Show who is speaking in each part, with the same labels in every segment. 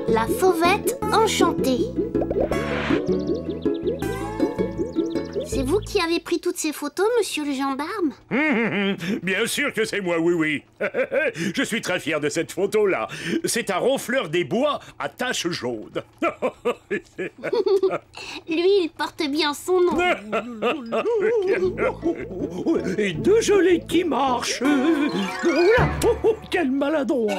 Speaker 1: La fauvette enchantée. C'est vous qui avez pris toutes ces photos, monsieur le gendarme?
Speaker 2: Bien sûr que c'est moi, oui, oui. Je suis très fier de cette photo-là. C'est un ronfleur des bois à taches jaunes.
Speaker 1: Lui, il porte bien son nom.
Speaker 3: Et deux gelées qui marchent. Oula, quel maladroit.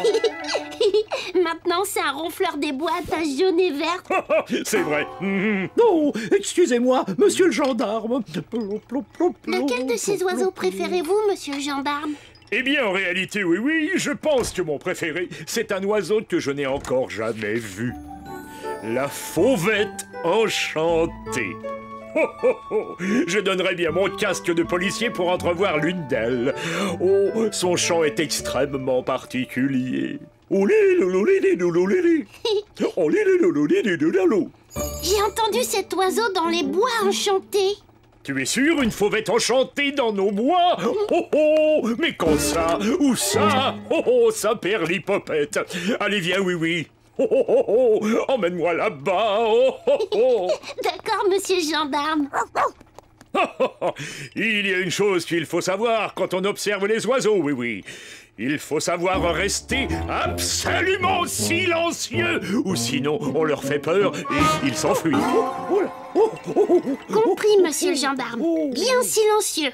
Speaker 1: Maintenant, c'est un ronfleur des bois à taches jaunes et vertes.
Speaker 2: C'est vrai.
Speaker 3: Non, excusez-moi, monsieur le gendarme.
Speaker 1: Lequel de ces oiseaux préférez-vous, monsieur le gendarme?
Speaker 2: Eh bien, en réalité, oui, oui, je pense que mon préféré, c'est un oiseau que je n'ai encore jamais vu. La fauvette enchantée. Oh, oh, oh. Je donnerais bien mon casque de policier pour entrevoir l'une d'elles. Oh, son chant est extrêmement particulier.
Speaker 1: J'ai entendu cet oiseau dans les bois enchantés.
Speaker 2: Tu es sûr, une fauvette enchantée dans nos bois? Oh oh, mais quand ça? Où ça? Oh oh, Saint-Père-Lipopette. Allez, viens, oui, oui. Oh oh oh, oh. Emmène-moi là-bas. Oh oh oh.
Speaker 1: D'accord, monsieur le gendarme.
Speaker 2: Il y a une chose qu'il faut savoir quand on observe les oiseaux, oui, oui. Il faut savoir rester absolument silencieux, ou sinon on leur fait peur et ils s'enfuient.
Speaker 1: Compris, monsieur le gendarme. Bien silencieux.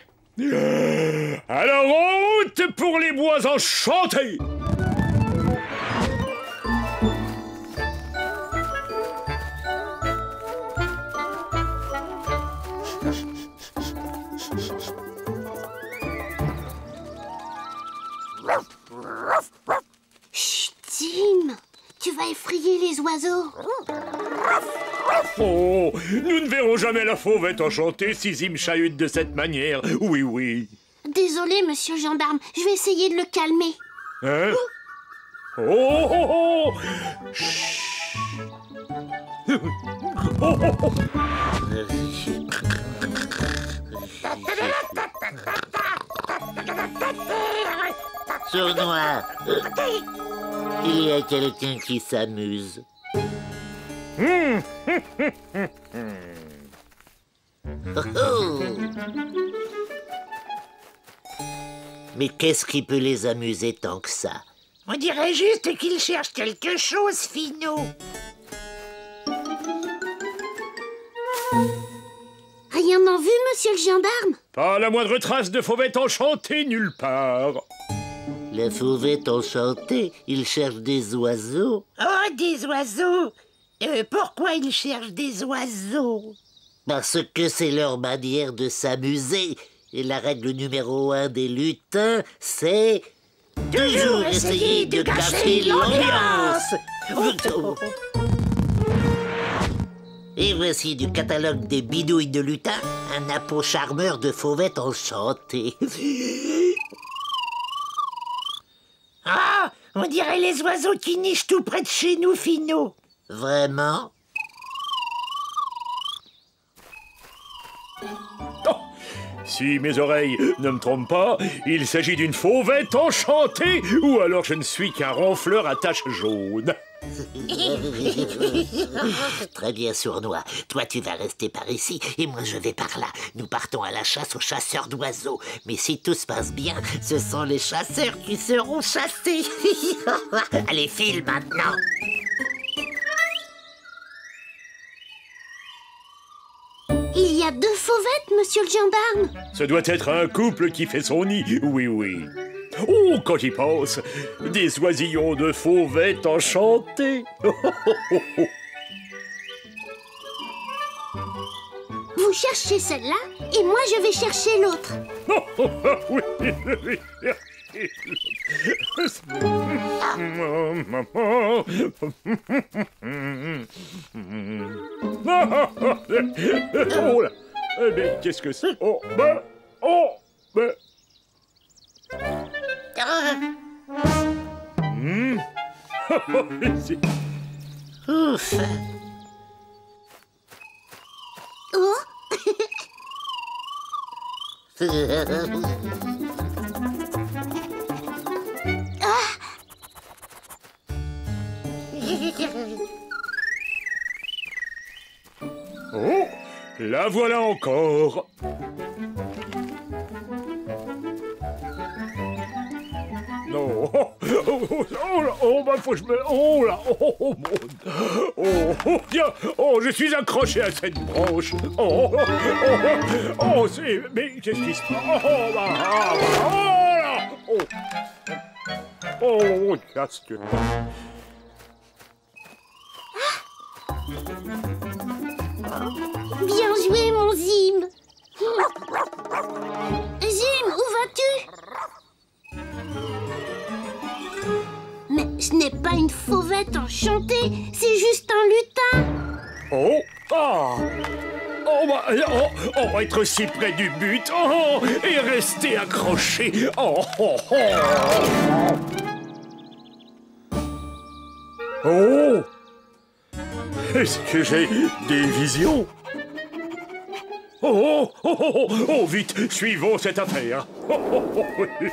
Speaker 2: Alors en route pour les bois enchantés!
Speaker 1: Chut, Tim, tu vas effrayer les oiseaux.
Speaker 2: Oh, nous ne verrons jamais la fauvette enchantée si Zim chahute de cette manière. Oui, oui.
Speaker 1: Désolé, monsieur le gendarme, je vais essayer de le calmer.
Speaker 2: Hein? Oh, oh, oh. Chut. Oh, oh, oh.
Speaker 4: Sournois, il y a quelqu'un qui s'amuse. Oh, oh. Mais qu'est-ce qui peut les amuser tant que ça?
Speaker 5: On dirait juste qu'ils cherchent quelque chose, Finot.
Speaker 1: Rien en vue, monsieur le gendarme?
Speaker 2: Pas la moindre trace de fauvette enchantée nulle part.
Speaker 4: La fauvette enchantée, il cherche des oiseaux.
Speaker 5: Oh, des oiseaux. Pourquoi ils cherchent des oiseaux?
Speaker 4: Parce que c'est leur manière de s'amuser. Et la règle numéro 1 des lutins, c'est... toujours essayer de gâcher l'ambiance. Et voici du catalogue des bidouilles de lutin, un appôt charmeur de fauvette enchantée.
Speaker 5: Ah, on dirait les oiseaux qui nichent tout près de chez nous, Finot.
Speaker 4: Vraiment?
Speaker 2: Oh, si mes oreilles ne me trompent pas, il s'agit d'une fauvette enchantée, ou alors je ne suis qu'un ronfleur à taches jaunes.
Speaker 4: Très bien, Sournois. Toi, tu vas rester par ici et moi, je vais par là. Nous partons à la chasse aux chasseurs d'oiseaux. Mais si tout se passe bien, ce sont les chasseurs qui seront chassés. Allez, file maintenant.
Speaker 1: Il y a 2 fauvettes, monsieur le gendarme.
Speaker 2: Ce doit être un couple qui fait son nid, oui, oui. Oh, quand j'y pense, des oisillons de fauvettes enchantées.
Speaker 1: Vous cherchez celle-là et moi je vais chercher l'autre.
Speaker 2: Oui, je vais chercher. Oh là, mais qu'est-ce que c'est? Oh, ben, oh, ben.
Speaker 4: Ouf.
Speaker 1: Oh.
Speaker 2: Oh, la voilà encore. Non. Bah, faut que je me... Oh là, tiens, je suis accroché à cette branche. C'est... Mais qu'est-ce qui se passe? Mon casque.
Speaker 1: Bien joué, mon Zim. Zim, où vas-tu? Mais ce n'est pas une fauvette enchantée, c'est juste un lutin.
Speaker 2: On va être si près du but. Et rester accroché. Est-ce que j'ai des visions? Vite, suivons cette affaire. Faut que je...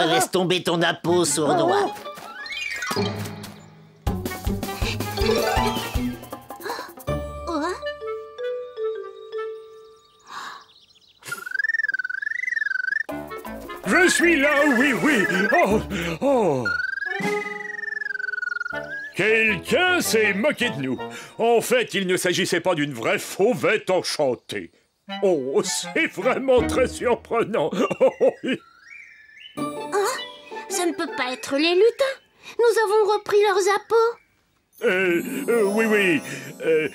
Speaker 4: Laisse tomber ton appôt, sournois.
Speaker 2: Je suis là, oui. Quelqu'un s'est moqué de nous. En fait, il ne s'agissait pas d'une vraie fauvette enchantée. C'est vraiment très surprenant.
Speaker 1: Ça ne peut pas être les lutins. Nous avons repris leurs appâts.
Speaker 2: Oui.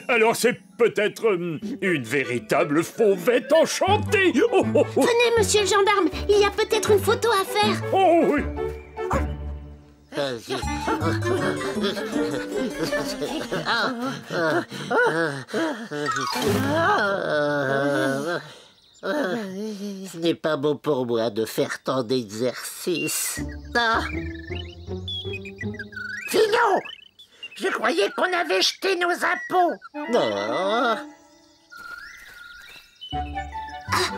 Speaker 2: Alors c'est peut-être une véritable fauvette enchantée.
Speaker 1: Venez, monsieur le gendarme, il y a peut-être une photo à faire.
Speaker 2: Oui.
Speaker 4: Ce n'est pas bon pour moi de faire tant d'exercices.
Speaker 5: Finot, je croyais qu'on avait jeté nos impôts.
Speaker 4: Non.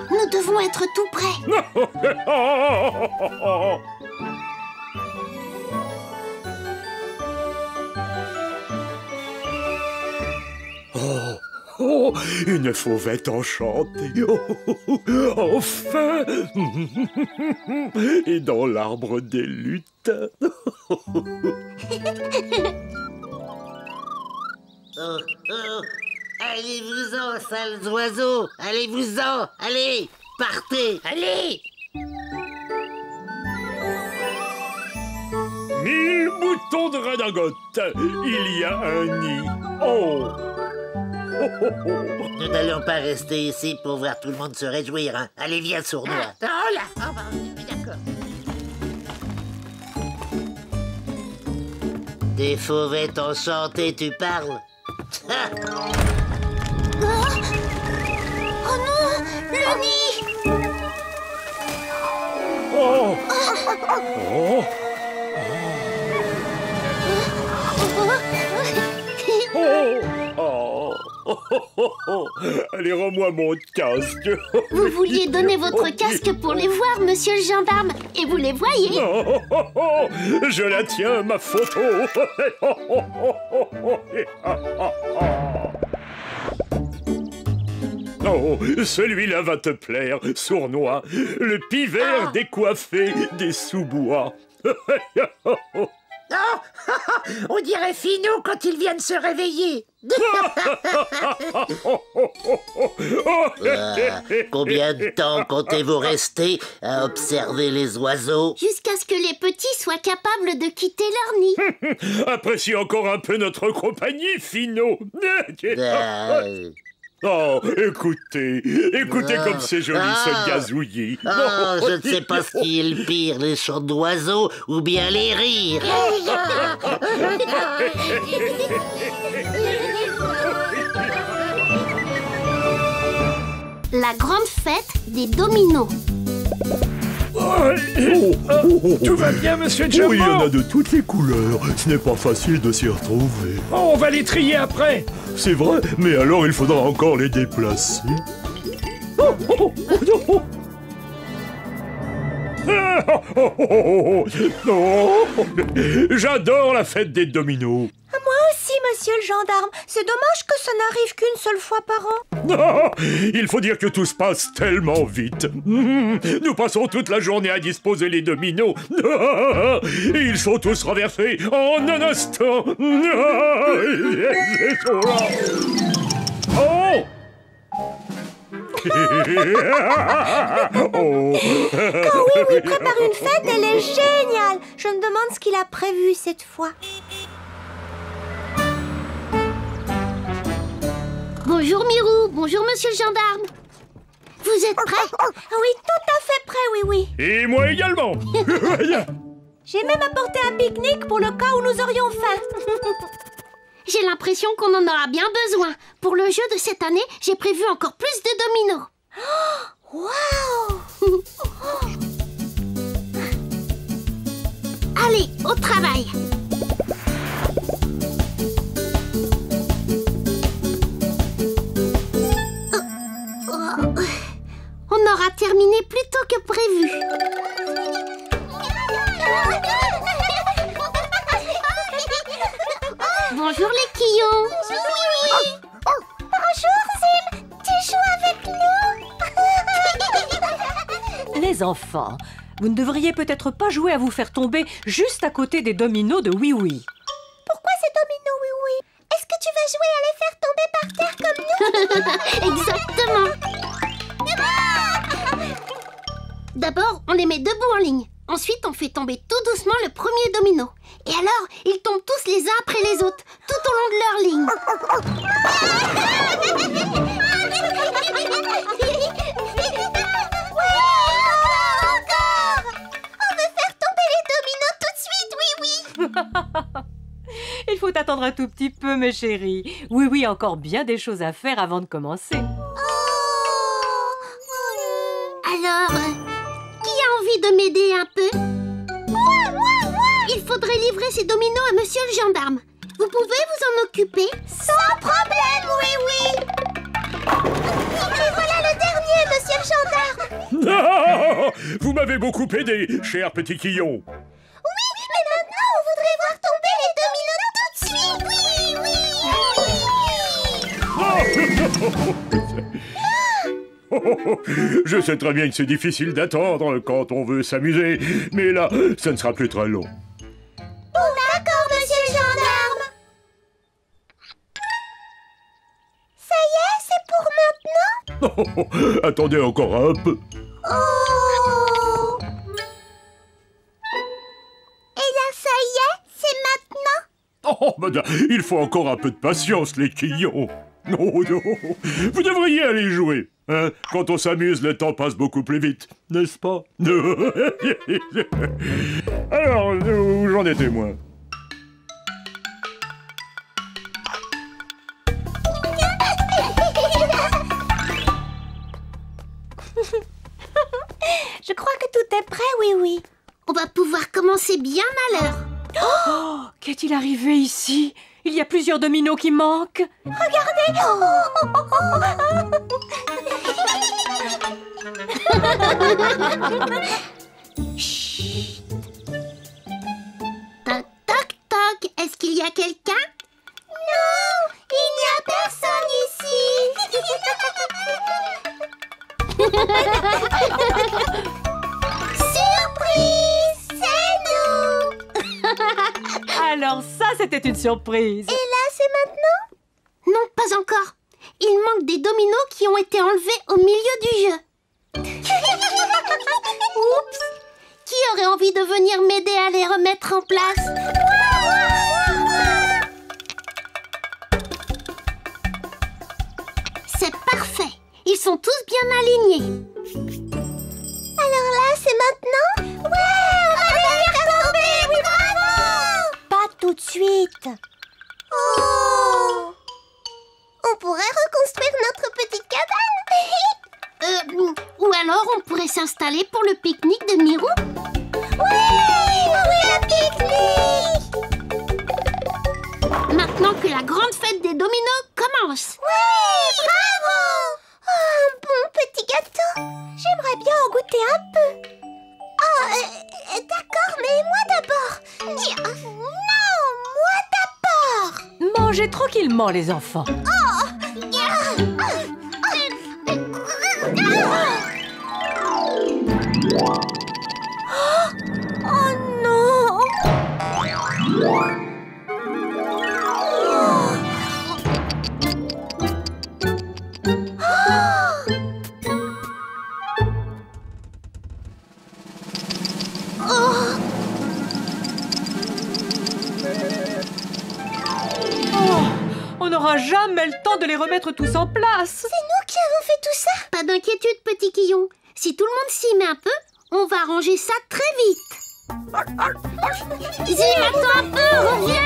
Speaker 1: Nous devons être tout près.
Speaker 2: Une fauvette enchantée. Enfin. Et dans l'arbre des lutins.
Speaker 4: Allez-vous-en, sales oiseaux. Allez-vous-en. Allez, partez. Allez.
Speaker 2: 1000 moutons de redingote. Il y a un nid.
Speaker 4: Nous n'allons pas rester ici pour voir tout le monde se réjouir. Hein. Allez, viens, sournois.
Speaker 5: D'accord.
Speaker 4: Des fauvettes enchantées, tu parles?
Speaker 1: Oh non, le nid.
Speaker 2: Allez, rends-moi mon casque.
Speaker 1: Vous vouliez donner votre casque pour les voir, monsieur le gendarme. Et vous les voyez.
Speaker 2: Je la tiens, ma photo. Celui-là va te plaire, sournois. Le pivert décoiffé des sous-bois.
Speaker 5: On dirait Finot quand il vient de se réveiller.
Speaker 4: Combien de temps comptez-vous rester à observer les oiseaux?
Speaker 1: Jusqu'à ce que les petits soient capables de quitter leur nid.
Speaker 2: Apprécie encore un peu notre compagnie, Finot. Écoutez comme c'est joli ce gazouillis.
Speaker 4: Je ne sais pas ce qui est le pire, les chants d'oiseaux ou bien les rires.
Speaker 1: La grande fête des dominos.
Speaker 2: Tout va bien, monsieur
Speaker 3: Oh, il y en
Speaker 2: Jumbo?
Speaker 3: a de toutes les couleurs. Ce n'est pas facile de s'y retrouver.
Speaker 2: Oh, on va les trier après.
Speaker 3: C'est vrai, mais alors il faudra encore les déplacer.
Speaker 2: Non. J'adore la fête des dominos.
Speaker 6: Moi aussi, monsieur le gendarme. C'est dommage que ça n'arrive qu'une seule fois par an.
Speaker 2: Non, il faut dire que tout se passe tellement vite. Nous passons toute la journée à disposer les dominos. Et ils sont tous renversés en un instant. Oh!
Speaker 6: Quand Oui prépare une fête, elle est géniale. Je me demande ce qu'il a prévu cette fois.
Speaker 1: Bonjour Mirou, bonjour monsieur le gendarme. Vous êtes prêts?
Speaker 6: Oui, tout à fait prêt, oui.
Speaker 2: Et moi également.
Speaker 6: J'ai même apporté un pique-nique pour le cas où nous aurions faim.
Speaker 1: J'ai l'impression qu'on en aura bien besoin. Pour le jeu de cette année, j'ai prévu encore plus de dominos.
Speaker 6: Waouh!
Speaker 1: Allez, au travail. On aura terminé plus tôt que prévu. Bonjour les quillons.
Speaker 6: Bonjour Zim, tu joues avec nous?
Speaker 7: Les enfants, vous ne devriez peut-être pas jouer à vous faire tomber juste à côté des dominos de Oui Oui.
Speaker 6: Pourquoi ces dominos, oui? Est-ce que tu vas jouer à les faire tomber par terre comme nous?
Speaker 1: Exactement. D'abord, on les met debout en ligne. Ensuite, on fait tomber tout doucement le premier domino. Et alors, ils tombent tous les uns après les autres, tout au long de leur ligne.
Speaker 6: Encore! On veut faire tomber les dominos tout de suite, oui.
Speaker 7: Il faut attendre un tout petit peu, mes chéris. Oui Oui a encore bien des choses à faire avant de commencer.
Speaker 1: Alors, qui a envie de m'aider un peu? Il faudrait livrer ces dominos à monsieur le gendarme. Vous pouvez vous en occuper?
Speaker 6: Sans problème, oui. Et voilà le dernier, monsieur le gendarme.
Speaker 2: Vous m'avez beaucoup aidé, cher petit quillon.
Speaker 6: Oui, mais maintenant, on voudrait voir tomber les dominos tout de suite. Oui.
Speaker 2: Je sais très bien que c'est difficile d'attendre quand on veut s'amuser, mais là, ça ne sera plus très long.
Speaker 6: D'accord, monsieur le gendarme. Ça y est, c'est pour maintenant?
Speaker 2: Attendez encore un peu.
Speaker 6: Oh! Et là, ça y est, c'est maintenant?
Speaker 2: Oh, madame, il faut encore un peu de patience, les quillons. Non, vous devriez aller jouer. Hein? Quand on s'amuse, le temps passe beaucoup plus vite, n'est-ce pas? Alors, où j'en étais, moi?
Speaker 6: Je crois que tout est prêt, oui.
Speaker 1: On va pouvoir commencer bien à l'heure.
Speaker 7: Oh, qu'est-il arrivé ici? Il y a plusieurs dominos qui manquent.
Speaker 6: Regardez!
Speaker 1: Chut. Toc, toc, toc. Est-ce qu'il y a quelqu'un?
Speaker 6: Non, il n'y a personne ici. Surprise, c'est nous.
Speaker 7: Alors ça, c'était une surprise.
Speaker 6: Et là, c'est maintenant?
Speaker 1: Non, pas encore. Il manque des dominos qui ont été enlevés au milieu du jeu. Oups! Qui aurait envie de venir m'aider à les remettre en place? C'est parfait. Ils sont tous bien alignés.
Speaker 6: Alors là, c'est maintenant? Ouais, on va les faire tomber, oui, bravo! Pas tout de suite. Oh! On pourrait reconstruire notre petite cabane.
Speaker 1: alors on pourrait s'installer pour le pique-nique de Mirou.
Speaker 6: Oui, le pique-nique!
Speaker 1: Maintenant que la grande fête des dominos commence.
Speaker 6: Oui, bravo! Oh, un bon petit gâteau. J'aimerais bien en goûter un peu. Oh, d'accord, mais moi d'abord. Non, moi d'abord.
Speaker 7: Mangez tranquillement, les enfants.
Speaker 6: Oh non!
Speaker 7: On n'aura jamais le temps de les remettre tous en place.
Speaker 6: C'est nous qui avons fait tout ça?
Speaker 1: Pas d'inquiétude, petit Quillon. Si tout le monde s'y met un peu, on va ranger ça très vite. Zim, attends un peu, reviens!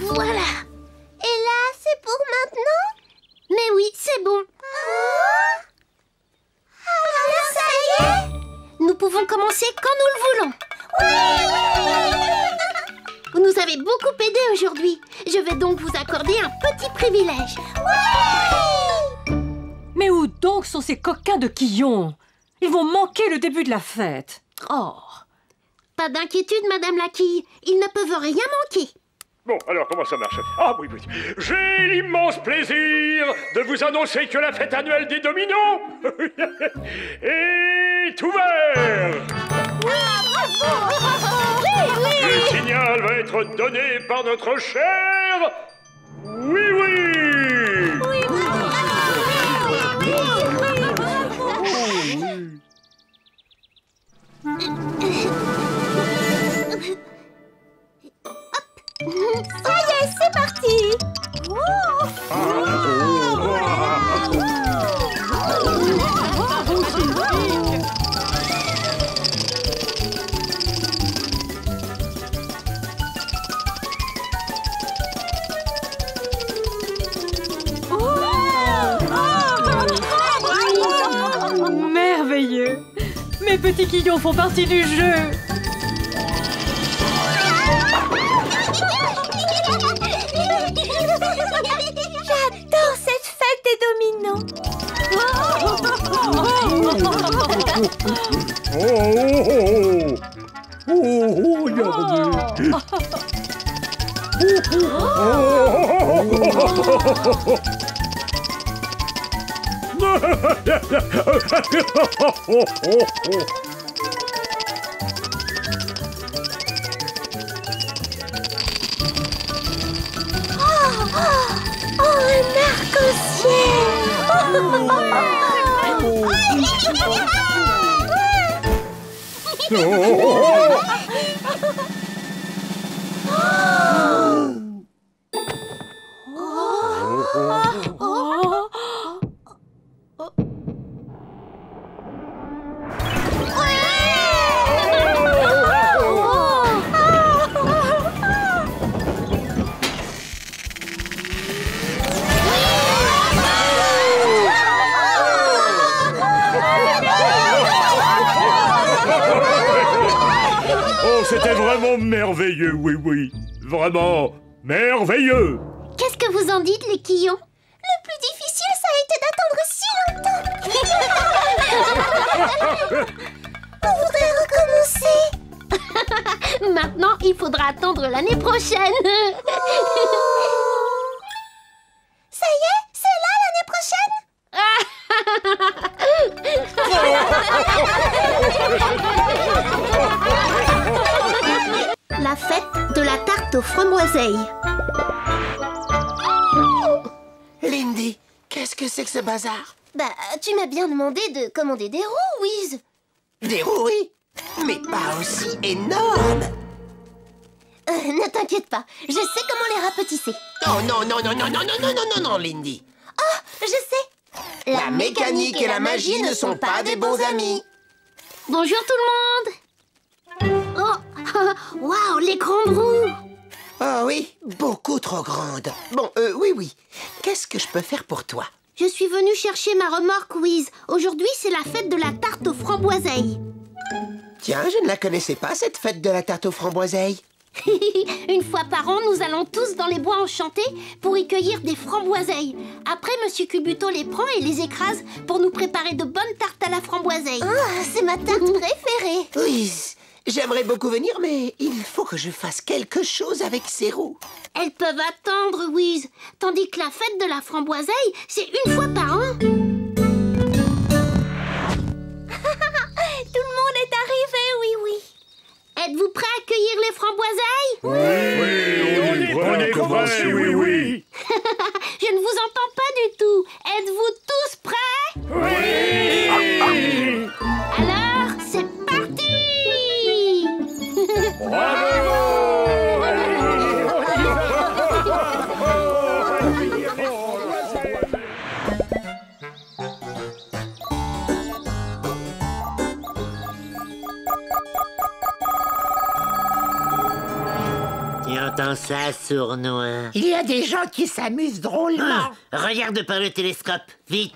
Speaker 1: Voilà.
Speaker 6: Et là, c'est pour maintenant?
Speaker 1: Mais oui, c'est bon.
Speaker 6: Alors ça y est?
Speaker 1: Nous pouvons commencer quand nous le voulons. Vous nous avez beaucoup aidé aujourd'hui. Je vais donc vous accorder un petit privilège.
Speaker 7: Mais où donc sont ces coquins de Quillon? Ils vont manquer le début de la fête. Oh.
Speaker 1: Pas d'inquiétude, Madame la Quille. Ils ne peuvent rien manquer.
Speaker 2: Bon, alors comment ça marche? Ah oui, oui. J'ai l'immense plaisir de vous annoncer que la fête annuelle des dominos est ouverte. Le signal va être donné par notre cher Oui Oui.
Speaker 6: Ça y est, c'est parti!
Speaker 7: Merveilleux! Mes petits Quillons font partie du jeu!
Speaker 6: J'adore cette fête des dominos!
Speaker 3: Regardez.
Speaker 6: Oh, un arc-en-ciel!
Speaker 2: Oh, c'était vraiment merveilleux, oui, oui. Vraiment merveilleux.
Speaker 1: Qu'est-ce que vous en dites, les Quillons?
Speaker 6: Le plus difficile, ça a été d'attendre si longtemps. On voudrait recommencer.
Speaker 1: Maintenant, il faudra attendre l'année prochaine.
Speaker 6: Ça y est, c'est là l'année prochaine.
Speaker 1: la fête de la tarte aux framboiseilles.
Speaker 8: Lindy, qu'est-ce que c'est que ce bazar?
Speaker 6: Bah, tu m'as bien demandé de commander des roues, Wiz.
Speaker 8: Des roues, oui, mais pas aussi énormes.
Speaker 6: Ne t'inquiète pas, je sais comment les rapetisser.
Speaker 8: Oh non, non, non, non, non, non, non, non, non, non, Lindy.
Speaker 6: Oh, je sais.
Speaker 8: La mécanique et la magie ne sont pas des bons amis.
Speaker 1: Bonjour tout le monde. Oh, waouh, les grandes roues.
Speaker 8: Oh oui, beaucoup trop grande. Bon, oui. Qu'est-ce que je peux faire pour toi?
Speaker 1: Je suis venue chercher ma remorque, Wiz. Aujourd'hui, c'est la fête de la tarte aux framboiseilles.
Speaker 8: Tiens, je ne la connaissais pas, cette fête de la tarte aux framboiseilles.
Speaker 1: Une fois par an, nous allons tous dans les bois enchantés pour y cueillir des framboiseilles. Après, Monsieur Culbuto les prend et les écrase pour nous préparer de bonnes tartes à la framboiseille.
Speaker 6: Ah, c'est ma tarte préférée.
Speaker 8: Oui, j'aimerais beaucoup venir, mais il faut que je fasse quelque chose avec ces roues.
Speaker 1: Elles peuvent attendre, Wiz. Tandis que la fête de la framboiseille, c'est une fois par an.
Speaker 6: Tout le monde est arrivé, oui.
Speaker 1: Êtes-vous prêts à cueillir les framboiseilles?
Speaker 2: Oui, on est prêts, oui.
Speaker 1: Je ne vous entends pas du tout. Êtes-vous tous prêts?
Speaker 2: Oui.
Speaker 1: Alors, c'est parti.
Speaker 4: Tu entends ça, sournois?
Speaker 5: Il y a des gens qui s'amusent drôlement.
Speaker 4: Regarde par le télescope, vite.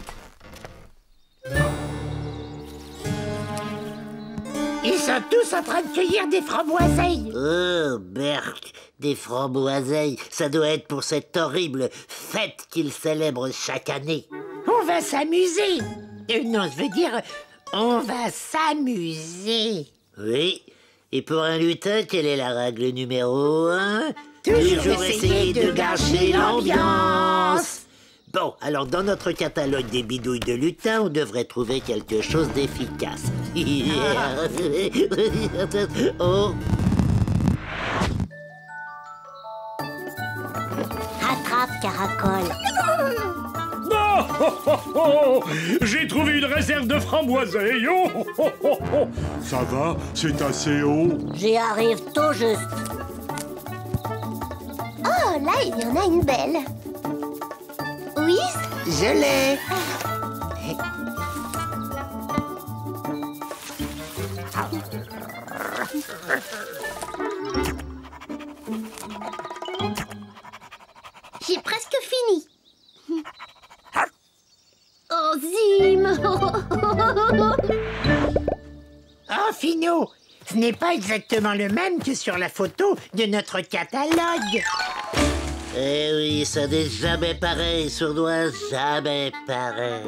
Speaker 5: Ils sont tous en train de cueillir des framboiseilles.
Speaker 4: Oh, Berk, des framboiseilles, ça doit être pour cette horrible fête qu'ils célèbrent chaque année.
Speaker 5: On va s'amuser. Non, je veux dire, on va s'amuser.
Speaker 4: Oui, et pour un lutin, quelle est la règle numéro 1?
Speaker 5: Toujours essayer de gâcher l'ambiance.
Speaker 4: Bon, alors dans notre catalogue des bidouilles de lutin, on devrait trouver quelque chose d'efficace. Oh.
Speaker 6: Rattrape, Caracole.
Speaker 2: Oh, j'ai trouvé une réserve de framboiseilles. Oh.
Speaker 3: Ça va? C'est assez haut.
Speaker 6: J'y arrive tout juste. Oh, là, il y en a une belle. Wiz?
Speaker 8: Je l'ai.
Speaker 1: J'ai presque fini. Oh, Zim.
Speaker 5: Oh, Finot, ce n'est pas exactement le même que sur la photo de notre catalogue.
Speaker 4: Eh oui, ça n'est jamais pareil, sournois, jamais pareil.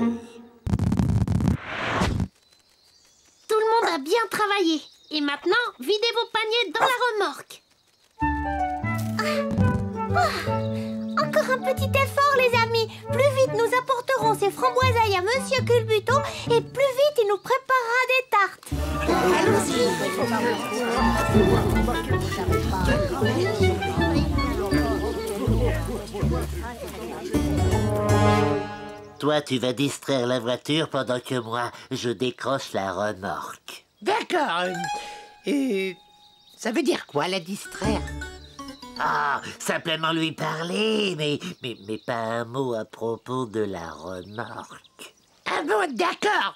Speaker 1: Tout le monde a bien travaillé. Et maintenant, videz vos paniers dans la remorque.
Speaker 6: Encore un petit effort, les amis. Plus vite nous apporterons ces framboiseilles à Monsieur Culbuto et plus vite il nous préparera des tartes.
Speaker 4: Toi, tu vas distraire la voiture pendant que moi, je décroche la remorque.
Speaker 5: D'accord. Ça veut dire quoi, la distraire?
Speaker 4: Ah, simplement lui parler, mais pas un mot à propos de la remorque.
Speaker 5: Ah bon, d'accord.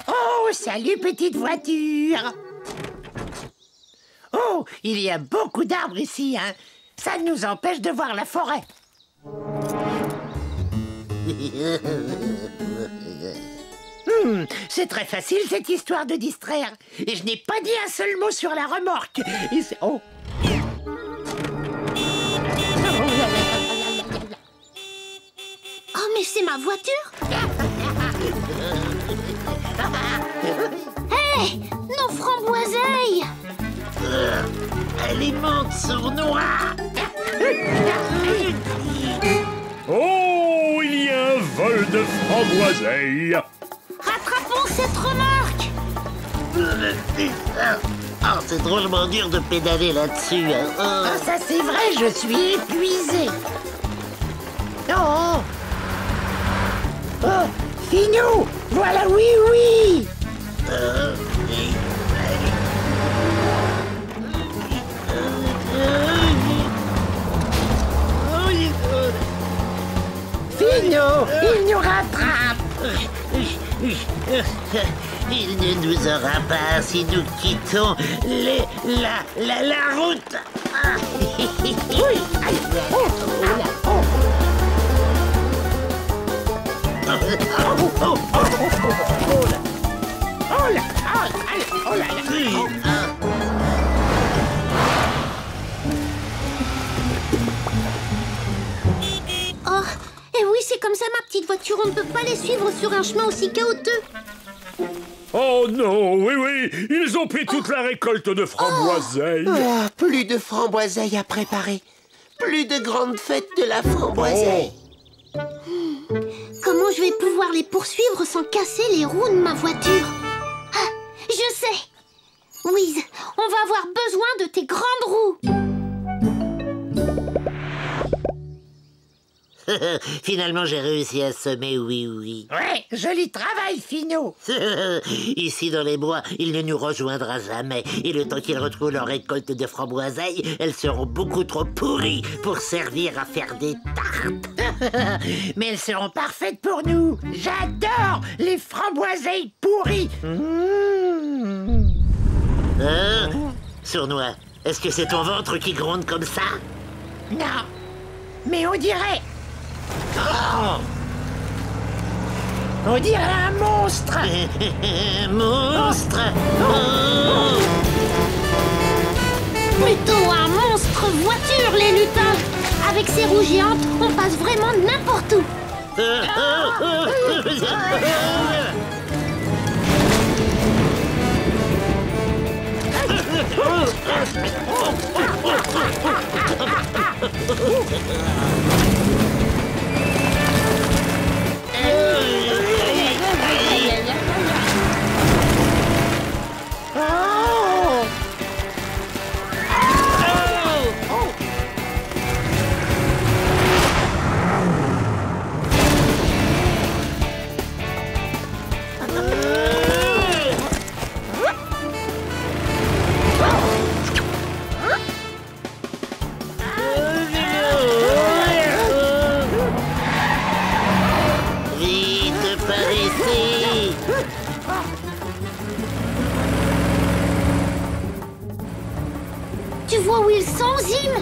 Speaker 5: Oh, salut, petite voiture. Oh, il y a beaucoup d'arbres ici, hein. Ça nous empêche de voir la forêt. C'est très facile, cette histoire de distraire. Et je n'ai pas dit un seul mot sur la remorque. Oh.
Speaker 1: Oh, mais c'est ma voiture. Hé, nos framboiseilles.
Speaker 4: Elle est monte sournois.
Speaker 2: Oh, il y a un vol de framboiseilles.
Speaker 1: Rattrapons cette remorque.
Speaker 4: Oh, c'est drôlement dur de pédaler là-dessus. Hein. Oh.
Speaker 5: Ah, ça c'est vrai, je suis épuisé. Oh, oh, Finou, voilà, oui, oui. Finou, il nous rattrape.
Speaker 4: Il ne nous aura pas si nous quittons la route. Ah.
Speaker 5: Oui, allez, oh, là, oh. Oh là, allez, oh là là.
Speaker 1: Oh, et oui, c'est comme ça, ma petite voiture. On ne peut pas les suivre sur un chemin aussi chaotique.
Speaker 2: Oh non, oui, oui, ils ont pris toute la récolte de framboiseilles.
Speaker 8: Ah, plus de framboiseilles à préparer. Plus de grande fête de la framboiseille.
Speaker 1: Comment je vais pouvoir les poursuivre sans casser les roues de ma voiture? Ah, je sais! Whiz, on va avoir besoin de tes grandes roues.
Speaker 4: Finalement, j'ai réussi à semer oui.
Speaker 5: Ouais, joli travail, Finou.
Speaker 4: Ici, dans les bois, il ne nous rejoindra jamais. Et le temps qu'ils retrouvent leur récolte de framboiseilles, elles seront beaucoup trop pourries pour servir à faire des tartes.
Speaker 5: Mais elles seront parfaites pour nous. J'adore les framboiseilles pourries.
Speaker 4: Hein? Sournois, est-ce que c'est ton ventre qui gronde comme ça?
Speaker 5: Non, mais on dirait...
Speaker 4: Oh!
Speaker 5: On dirait un monstre.
Speaker 4: Monstre! Oh!
Speaker 1: Plutôt un monstre voiture, les lutins. Avec ces roues géantes, on passe vraiment n'importe où.
Speaker 4: Vite par ici!
Speaker 1: Tu vois où ils sont, Zim?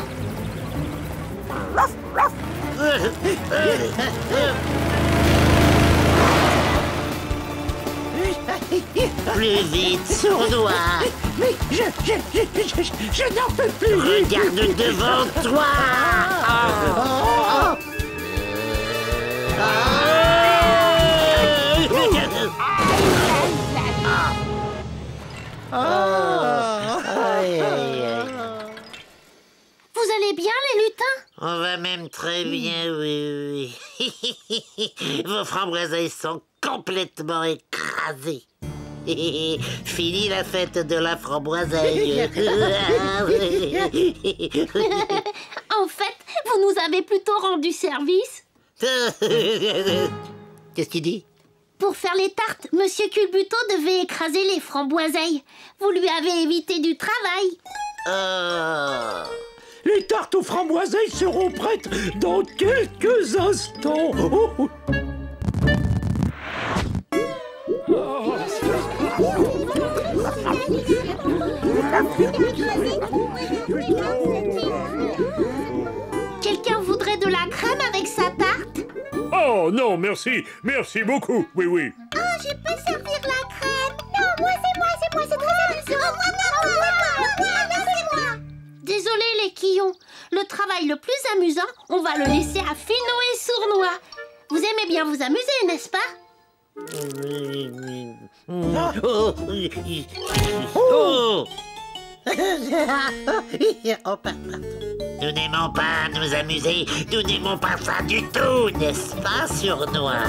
Speaker 4: Plus vite, Sournois!
Speaker 5: Mais je n'en peux plus.
Speaker 4: Regarde devant toi!
Speaker 1: Vous allez bien, les lutins?
Speaker 4: On va même très bien, oui. Vos framboiseilles sont complètement écrasées. Fini la fête de la framboiseille.
Speaker 1: En fait, vous nous avez plutôt rendu service.
Speaker 4: Qu'est-ce qu'il dit?
Speaker 1: Pour faire les tartes, Monsieur Culbuto devait écraser les framboiseilles. Vous lui avez évité du travail.
Speaker 4: Oh.
Speaker 3: Les tartes aux framboiseilles seront prêtes dans quelques instants. Oh.
Speaker 1: Quelqu'un voudrait de la crème avec sa tarte?
Speaker 2: Oh non, merci, merci beaucoup, oui.
Speaker 6: Oh, je peux servir la crème. Non, moi, c'est très amusant. Moi, c'est moi.
Speaker 1: Désolé les quillons, le travail le plus amusant, on va le laisser à Finou et Sournois. Vous aimez bien vous amuser, n'est-ce pas?
Speaker 4: Oh. Oh, pardon. Nous n'aimons pas nous amuser, nous n'aimons pas ça du tout, n'est-ce pas, Sournois?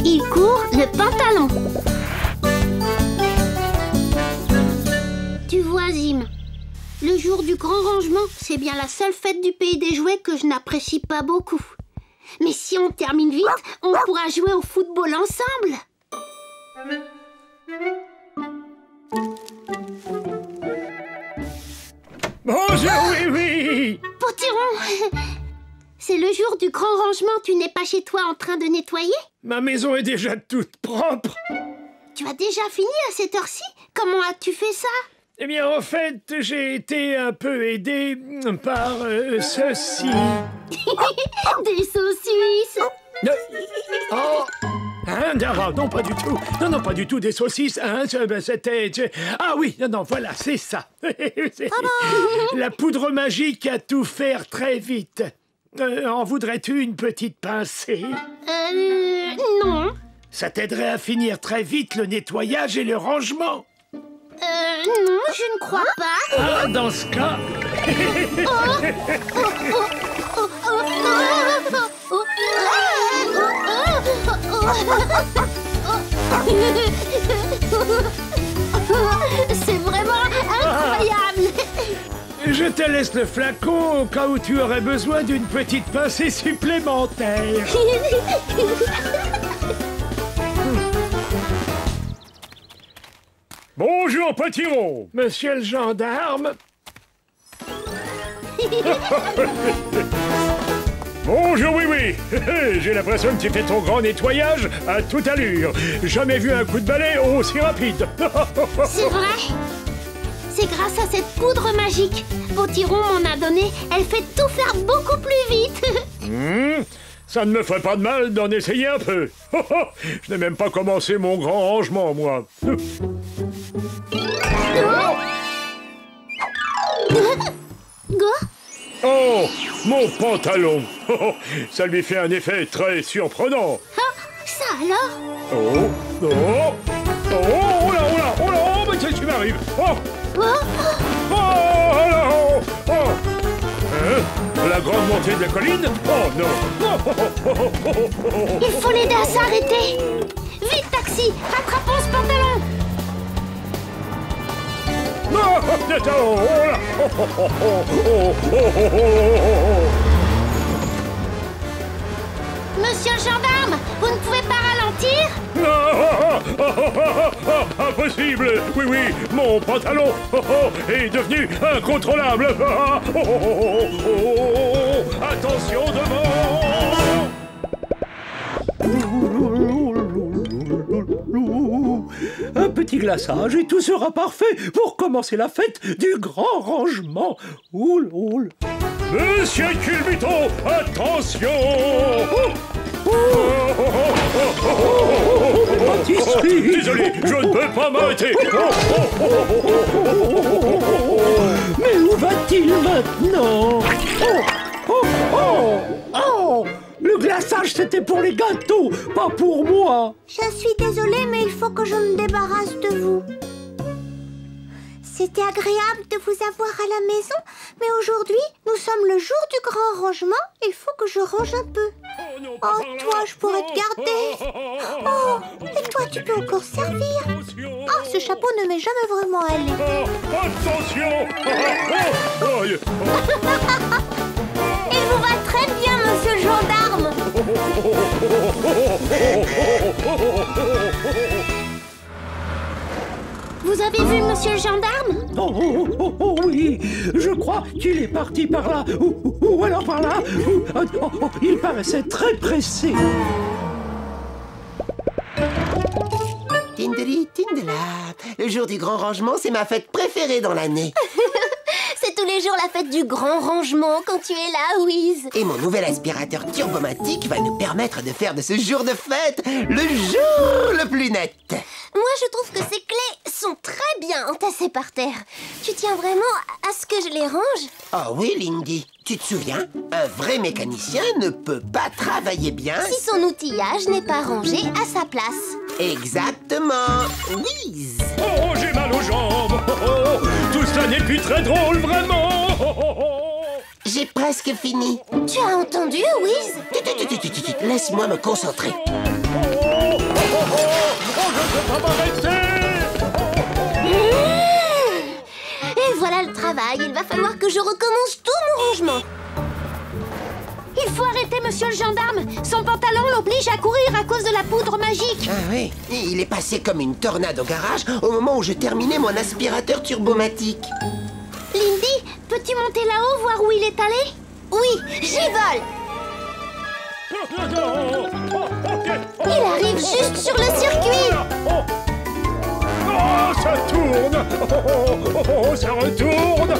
Speaker 1: il court, le pantalon. Tu vois, Zim, le jour du grand rangement, c'est bien la seule fête du pays des jouets que je n'apprécie pas beaucoup. Mais si on termine vite, on pourra jouer au football ensemble.
Speaker 3: Bonjour, oui.
Speaker 1: Potiron, c'est le jour du grand rangement, tu n'es pas chez toi en train de nettoyer?
Speaker 3: Ma maison est déjà toute propre.
Speaker 1: Tu as déjà fini à cette heure-ci? Comment as-tu fait ça?
Speaker 3: Eh bien, en fait, j'ai été un peu aidé par ceci.
Speaker 1: Des saucisses.
Speaker 3: Oh. Hein, non, pas du tout. Non, pas du tout des saucisses. Hein, c'était... Ah oui, non, voilà, c'est ça. La poudre magique à tout faire très vite. En voudrais-tu une petite pincée?
Speaker 1: Non.
Speaker 3: Ça t'aiderait à finir très vite le nettoyage et le rangement.
Speaker 1: Non, je ne crois pas.
Speaker 3: Ah, dans ce cas...
Speaker 1: C'est vraiment incroyable.
Speaker 3: Je te laisse le flacon au cas où tu aurais besoin d'une petite pincée supplémentaire.
Speaker 2: Bonjour, Potiron.
Speaker 3: Monsieur le gendarme.
Speaker 2: Bonjour, oui. J'ai l'impression que tu fais ton grand nettoyage à toute allure. Jamais vu un coup de balai aussi rapide.
Speaker 1: C'est vrai. C'est grâce à cette poudre magique. Potiron m'en a donné. Elle fait tout faire beaucoup plus vite.
Speaker 2: Ça ne me ferait pas de mal d'en essayer un peu. Je n'ai même pas commencé mon grand rangement, moi.
Speaker 1: Go.
Speaker 2: Oh, mon pantalon. Ça lui fait un effet très surprenant.
Speaker 1: Ça alors?
Speaker 2: Oh là, mais qu'est-ce qui m'arrive? La grande montée de la colline? Oh non.
Speaker 1: Il faut l'aider à s'arrêter. Vite, taxi, rattrapons ce pantalon. Monsieur le gendarme, vous ne pouvez pas ralentir?
Speaker 2: Impossible. Oui, mon pantalon est devenu incontrôlable. Attention devant.
Speaker 3: Un petit glaçage et tout sera parfait pour commencer la fête du grand rangement. Oul.
Speaker 2: Monsieur Culbuto, attention. Désolé, je ne peux pas m'arrêter.
Speaker 3: Mais où va-t-il maintenant? Le glaçage, c'était pour les gâteaux, pas pour moi.
Speaker 6: Je suis désolée, mais il faut que je me débarrasse de vous. C'était agréable de vous avoir à la maison, mais aujourd'hui, nous sommes le jour du grand rangement. Il faut que je range un peu. Oh, toi, je pourrais te garder. Oh, et toi, tu peux encore servir. Oh, ce chapeau ne m'est jamais vraiment allé.
Speaker 2: Attention.
Speaker 6: Il vous va très bien, monsieur le gendarme.
Speaker 1: Vous avez vu monsieur le gendarme?
Speaker 3: Oh, oui, je crois qu'il est parti par là, ou alors par là. Il paraissait très pressé.
Speaker 8: Tindeli, tindela. Le jour du grand rangement, c'est ma fête préférée dans l'année.
Speaker 6: C'est tous les jours la fête du grand rangement quand tu es là, Wiz.
Speaker 8: Et mon nouvel aspirateur turbomatique va nous permettre de faire de ce jour de fête le jour le plus net.
Speaker 6: Moi, je trouve que ces clés sont très bien entassées par terre. Tu tiens vraiment à ce que je les range?
Speaker 8: Oh oui, Lindy. Tu te souviens? Un vrai mécanicien ne peut pas travailler bien
Speaker 6: si son outillage n'est pas rangé à sa place.
Speaker 8: Exactement. Wiz.
Speaker 2: Oh, j'ai mal aux jambes. Tout ça n'est plus très drôle, vraiment.
Speaker 8: J'ai presque fini.
Speaker 6: Tu as entendu, Wiz?
Speaker 8: Laisse-moi me concentrer.
Speaker 6: Et voilà le travail. Il va falloir que je recommence tout mon rangement.
Speaker 1: Il faut arrêter monsieur le gendarme. Son pantalon l'oblige à courir à cause de la poudre magique.
Speaker 8: Ah oui, il est passé comme une tornade au garage au moment où je terminais mon aspirateur turbomatique.
Speaker 1: Lindy, peux-tu monter là-haut voir où il est allé?
Speaker 6: Oui, j'y vole. Il arrive juste sur le circuit.
Speaker 2: Oh, ça tourne. Ça retourne.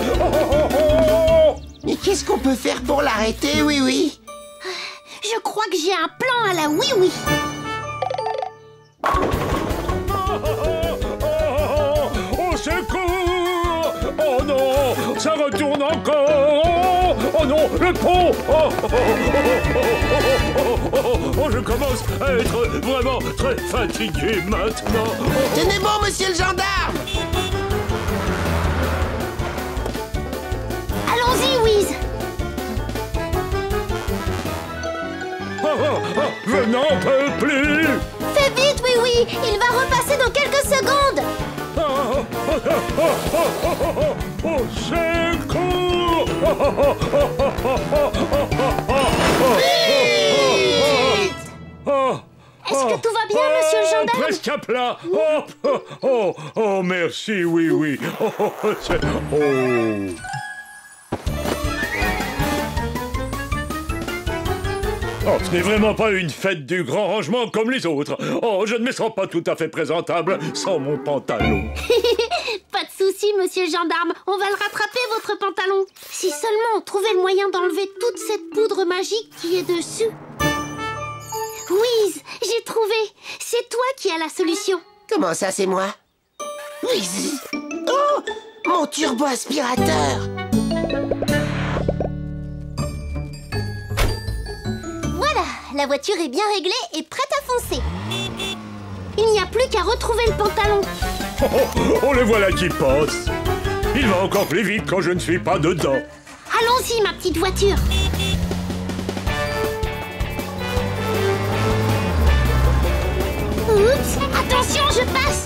Speaker 8: Mais qu'est-ce qu'on peut faire pour l'arrêter, oui?
Speaker 1: Je crois que j'ai un plan à la oui-oui.
Speaker 2: Au secours! Oh non! Ça retourne encore! Oh non! Le pont! Oh, je commence à être vraiment très fatigué maintenant.
Speaker 8: Tenez bon, monsieur le gendarme!
Speaker 1: Allons-y, Wiz.
Speaker 2: Je n'en peux plus!
Speaker 6: Fais vite, oui, il va repasser dans quelques secondes.
Speaker 2: Au secours!
Speaker 1: Est-ce que tout va bien, monsieur le gendarme?
Speaker 2: Presque à plat! Oh, merci, oui. Oh. Oh, ce n'est vraiment pas une fête du grand rangement comme les autres. Oh, je ne me sens pas tout à fait présentable sans mon pantalon.
Speaker 1: Pas de souci, monsieur le gendarme. On va le rattraper, votre pantalon. Si seulement on trouvait le moyen d'enlever toute cette poudre magique qui est dessus. Wiz, j'ai trouvé. C'est toi qui as la solution.
Speaker 8: Comment ça, c'est moi? Oui. Oh, mon turbo-aspirateur!
Speaker 6: Voilà, la voiture est bien réglée et prête à foncer.
Speaker 1: Il n'y a plus qu'à retrouver le pantalon.
Speaker 2: Oh, le voilà qui passe. Il va encore plus vite quand je ne suis pas dedans.
Speaker 1: Allons-y, ma petite voiture. Oups, attention, je passe.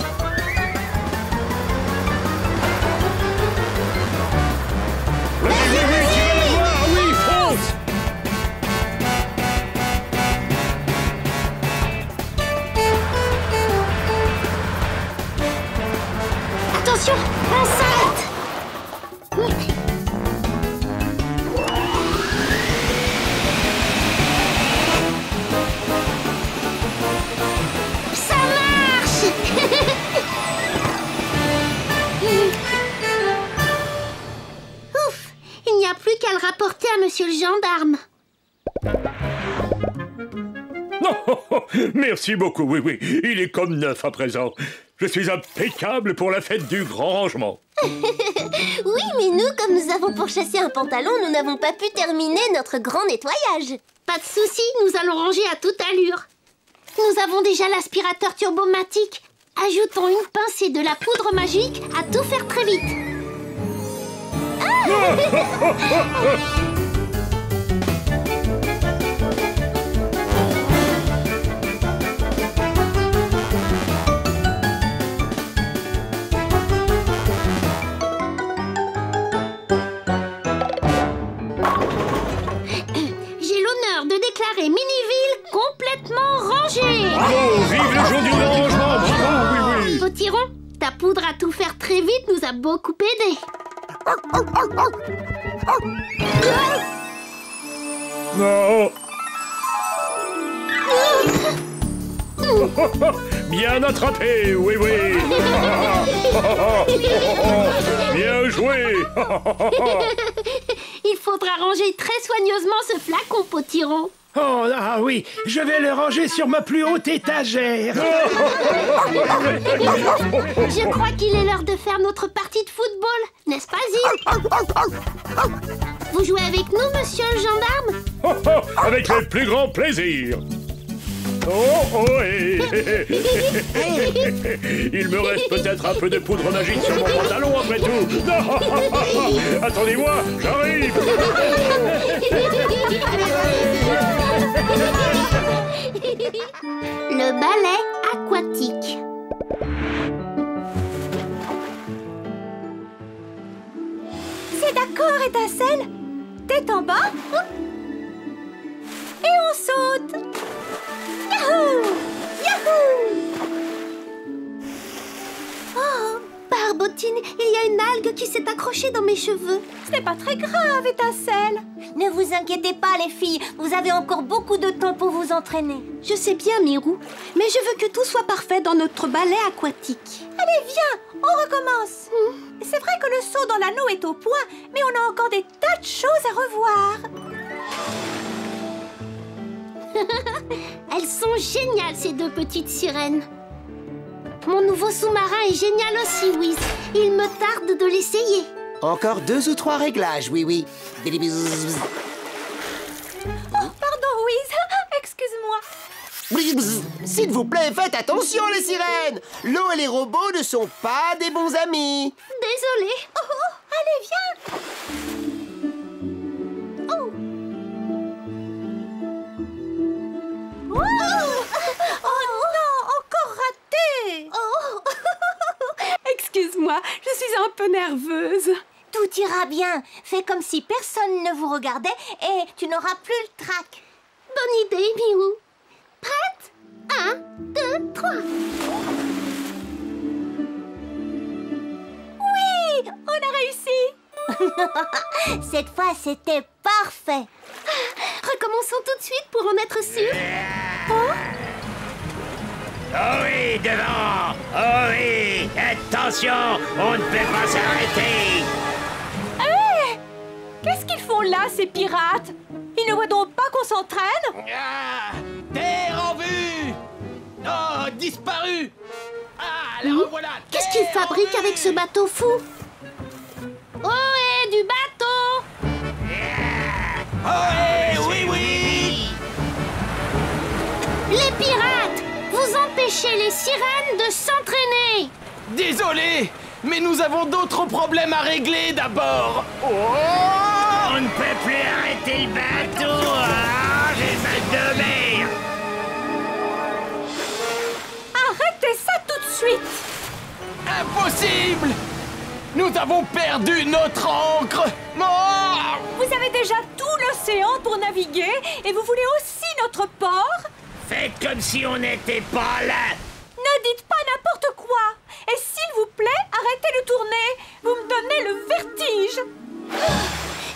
Speaker 2: Oui, tu vas le voir, oui, fonce.
Speaker 1: Attention, on s'arrête. Ça marche. Ouf, il n'y a plus qu'à le rapporter à monsieur le gendarme.
Speaker 2: Merci beaucoup, oui. Il est comme neuf à présent. Je suis impeccable pour la fête du grand rangement.
Speaker 6: Oui, mais nous, comme nous avons pourchassé un pantalon, nous n'avons pas pu terminer notre grand nettoyage.
Speaker 1: Pas de souci, nous allons ranger à toute allure. Nous avons déjà l'aspirateur turbomatique. Ajoutons une pincée de la poudre magique à tout faire très vite. J'ai l'honneur de déclarer Miniville complètement rangée.
Speaker 2: Bravo, vive le jour du grand rangement. Bravo, oui.
Speaker 1: Potiron, ta poudre à tout faire très vite nous a beaucoup aidés.
Speaker 2: Non. Bien attrapé, oui. Bien joué.
Speaker 1: Il faudra ranger très soigneusement ce flacon, Potiron.
Speaker 3: Oh, ah oui, je vais le ranger sur ma plus haute étagère.
Speaker 1: Je crois qu'il est l'heure de faire notre partie de football, n'est-ce pas, Zim? Vous jouez avec nous, monsieur le gendarme?
Speaker 2: Avec le plus grand plaisir. Oh, et... Il me reste peut-être un peu de poudre magique sur mon pantalon après tout. Attendez-moi, j'arrive.
Speaker 1: Le balai aquatique.
Speaker 6: C'est d'accord, Étincelle. Tête en bas. Et on saute. Yahoo! Yahoo!
Speaker 1: Oh, Barbotine, il y a une algue qui s'est accrochée dans mes cheveux.
Speaker 6: Ce n'est pas très grave, Étincelle. Ne vous inquiétez pas, les filles. Vous avez encore beaucoup de temps pour vous entraîner.
Speaker 1: Je sais bien, Mirou, mais je veux que tout soit parfait dans notre balai aquatique.
Speaker 6: Allez, viens, on recommence. C'est vrai que le saut dans l'anneau est au point, mais on a encore des tas de choses à revoir.
Speaker 1: Elles sont géniales, ces deux petites sirènes. Mon nouveau sous-marin est génial aussi, Wiz. Il me tarde de l'essayer.
Speaker 8: Encore 2 ou 3 réglages, oui.
Speaker 6: Oh, pardon, Wiz. Excuse-moi.
Speaker 8: S'il vous plaît, faites attention, les sirènes. L'eau et les robots ne sont pas des bons amis.
Speaker 1: Désolée.
Speaker 6: Oh, allez, viens.
Speaker 1: Oh.
Speaker 6: Oh, oh non, encore raté.
Speaker 1: Oh.
Speaker 7: Excuse-moi, je suis un peu nerveuse.
Speaker 6: Tout ira bien. Fais comme si personne ne vous regardait et tu n'auras plus le trac.
Speaker 1: Bonne idée, Mirou. Prête? 1, 2, 3.
Speaker 6: Oui, on a réussi. Cette fois, c'était parfait.
Speaker 1: Recommençons tout de suite pour en être sûr.
Speaker 2: Oh oui, devant. Oh oui, attention, on ne peut pas s'arrêter.
Speaker 7: Qu'est-ce qu'ils font là, ces pirates? Ils ne voient donc pas qu'on s'entraîne?
Speaker 9: Terre en vue. Oh, disparu. Ah, la revoilà.
Speaker 1: Qu'est-ce qu'ils fabriquent avec ce bateau fou? Ohé, du bateau!
Speaker 9: Oh, oui.
Speaker 1: Les pirates! Vous empêchez les sirènes de s'entraîner!
Speaker 9: Désolé, mais nous avons d'autres problèmes à régler d'abord.
Speaker 2: On ne peut plus arrêter le bateau. J'ai mal de mer.
Speaker 7: Arrêtez ça tout de suite!
Speaker 9: Impossible. Nous avons perdu notre ancre. Oh,
Speaker 7: Vous avez déjà tout l'océan pour naviguer et vous voulez aussi notre port?
Speaker 2: Faites comme si on n'était pas là.
Speaker 7: Ne dites pas n'importe quoi! Et s'il vous plaît, arrêtez de tourner! Vous me donnez le vertige!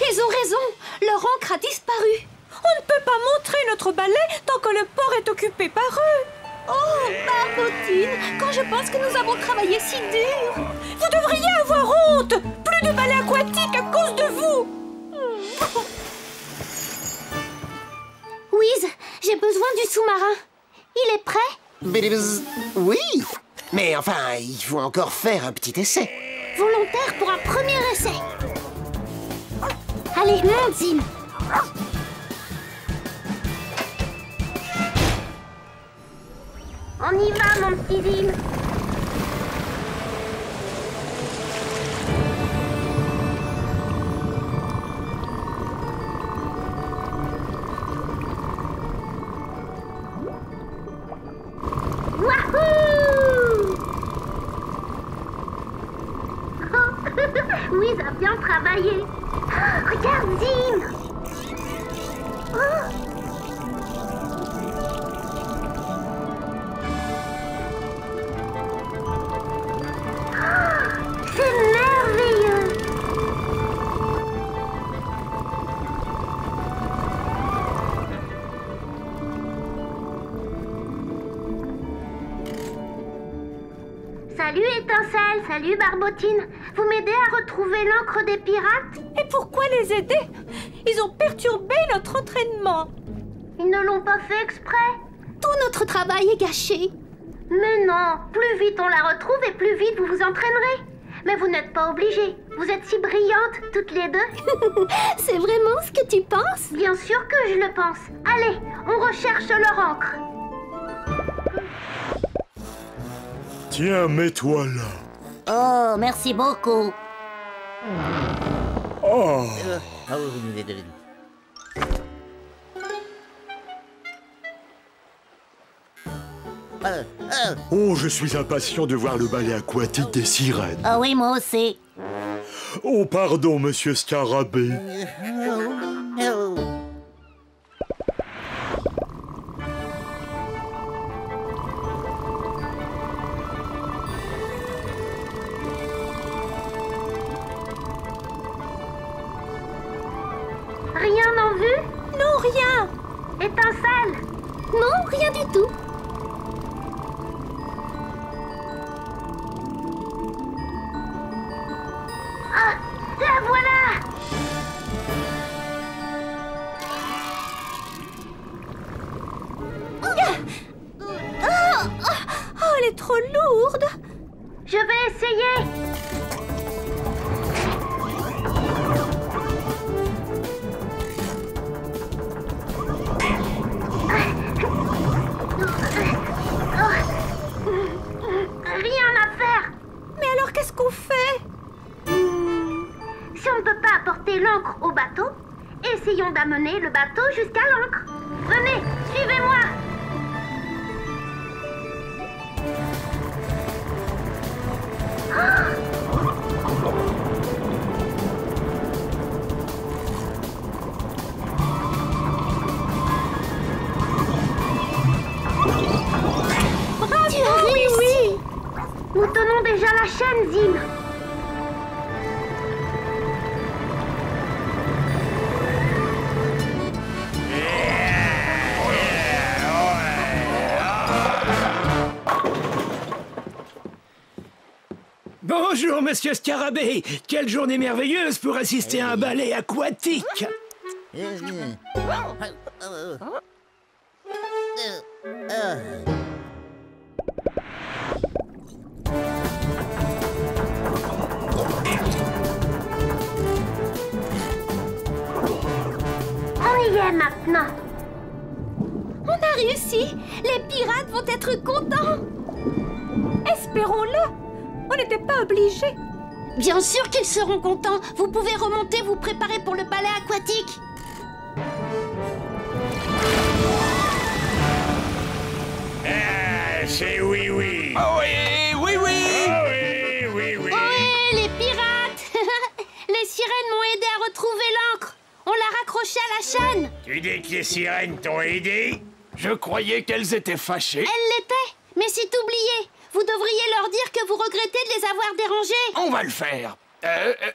Speaker 1: Ils ont raison! Leur ancre a disparu!
Speaker 7: On ne peut pas montrer notre balai tant que le port est occupé par eux!
Speaker 1: Oh, Barbotine! Quand je pense que nous avons travaillé si dur!
Speaker 7: Vous devriez avoir honte! Plus de balai aquatique à cause de vous!
Speaker 1: Wiz, j'ai besoin du sous-marin. Il est prêt?
Speaker 8: Oui, mais enfin, il faut encore faire un petit essai.
Speaker 1: Volontaire pour un premier essai. Allez, monte, Zim. On y va, mon petit Zim. Wiz a bien travaillé. Oh, regarde, Zim. Oh. C'est merveilleux. Salut Étincelle, salut Barbotine. Vous m'aidez à retrouver l'encre des pirates?
Speaker 7: Et pourquoi les aider? Ils ont perturbé notre entraînement.
Speaker 1: Ils ne l'ont pas fait exprès. Tout notre travail est gâché. Mais non, plus vite on la retrouve et plus vite vous vous entraînerez. Mais vous n'êtes pas obligés. Vous êtes si brillantes toutes les deux. C'est vraiment ce que tu penses? Bien sûr que je le pense. Allez, on recherche leur encre.
Speaker 2: Tiens, mets-toi là.
Speaker 6: Oh, merci beaucoup.
Speaker 2: Oh. Oh, je suis impatient de voir le ballet aquatique des sirènes.
Speaker 6: Oh oui, moi aussi.
Speaker 2: Oh, pardon, monsieur Scarabée.
Speaker 1: Rien en vue?
Speaker 7: Non, rien.
Speaker 1: Étincelle?
Speaker 6: Non, rien du tout.
Speaker 1: Ah, la voilà!
Speaker 7: Oh, elle est trop lourde.
Speaker 1: Je vais essayer! Rien à faire!
Speaker 7: Mais alors, qu'est-ce qu'on fait?
Speaker 1: Si on ne peut pas apporter l'encre au bateau, essayons d'amener le bateau jusqu'à l'encre. Venez, suivez-moi!
Speaker 6: Tu as réussi.
Speaker 1: Nous tenons déjà la chaîne, Zim.
Speaker 3: Bonjour, monsieur Scarabée. Quelle journée merveilleuse pour assister à un ballet aquatique.
Speaker 1: On y est maintenant.
Speaker 7: On a réussi. Les pirates vont être contents. Espérons-le. On n'était pas obligés.
Speaker 6: Bien sûr qu'ils seront contents. Vous pouvez remonter, vous préparer pour le ballet aquatique.
Speaker 2: C'est oui, oui.
Speaker 9: Oh oui, oui, oui.
Speaker 2: Oh, oui, oui, oui.
Speaker 6: Ohé, les pirates. Les sirènes m'ont aidé à retrouver l'encre. On l'a raccrochée à la chaîne.
Speaker 2: Tu dis que les sirènes t'ont aidé?
Speaker 9: Je croyais qu'elles étaient fâchées.
Speaker 6: Elle l'était, mais c'est oublié. Vous devriez leur dire que vous regrettez de les avoir dérangées.
Speaker 9: On va le faire.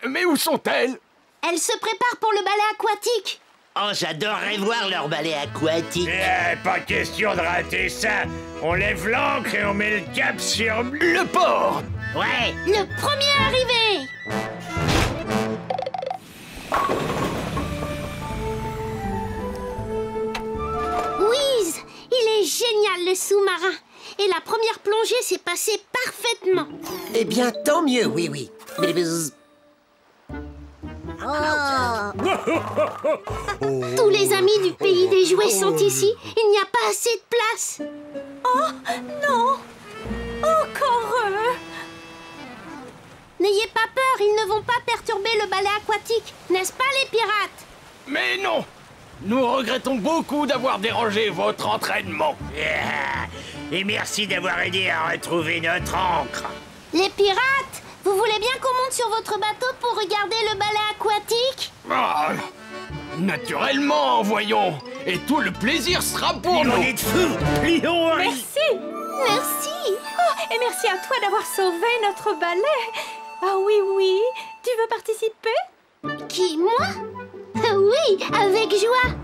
Speaker 9: Mais où sont-elles?
Speaker 6: Elles se préparent pour le ballet aquatique.
Speaker 4: Oh, j'adorerais voir leur ballet aquatique.
Speaker 2: Pas question de rater ça. On lève l'ancre et on met le cap sur...
Speaker 9: Le port.
Speaker 4: Ouais.
Speaker 6: Le premier arrivé. Whiz, il est génial le sous-marin. Et la première plongée s'est passée parfaitement.
Speaker 8: Eh bien, tant mieux, oui, oui.
Speaker 6: Tous les amis du pays des jouets sont ici. Il n'y a pas assez de place.
Speaker 7: Oh, non. Encore eux.
Speaker 6: N'ayez pas peur, ils ne vont pas perturber le ballet aquatique. N'est-ce pas les pirates?
Speaker 9: Mais non. Nous regrettons beaucoup d'avoir dérangé votre entraînement.
Speaker 4: Et merci d'avoir aidé à retrouver notre encre.
Speaker 6: Les pirates, vous voulez bien qu'on monte sur votre bateau pour regarder le ballet aquatique?
Speaker 9: Ah, naturellement, voyons. Et tout le plaisir sera pour nous.
Speaker 4: On est de fous.
Speaker 7: Merci.
Speaker 6: Merci.
Speaker 7: Oh, et merci à toi d'avoir sauvé notre ballet. Ah oui, oui. Tu veux participer?
Speaker 6: Qui, moi? Oui, avec joie.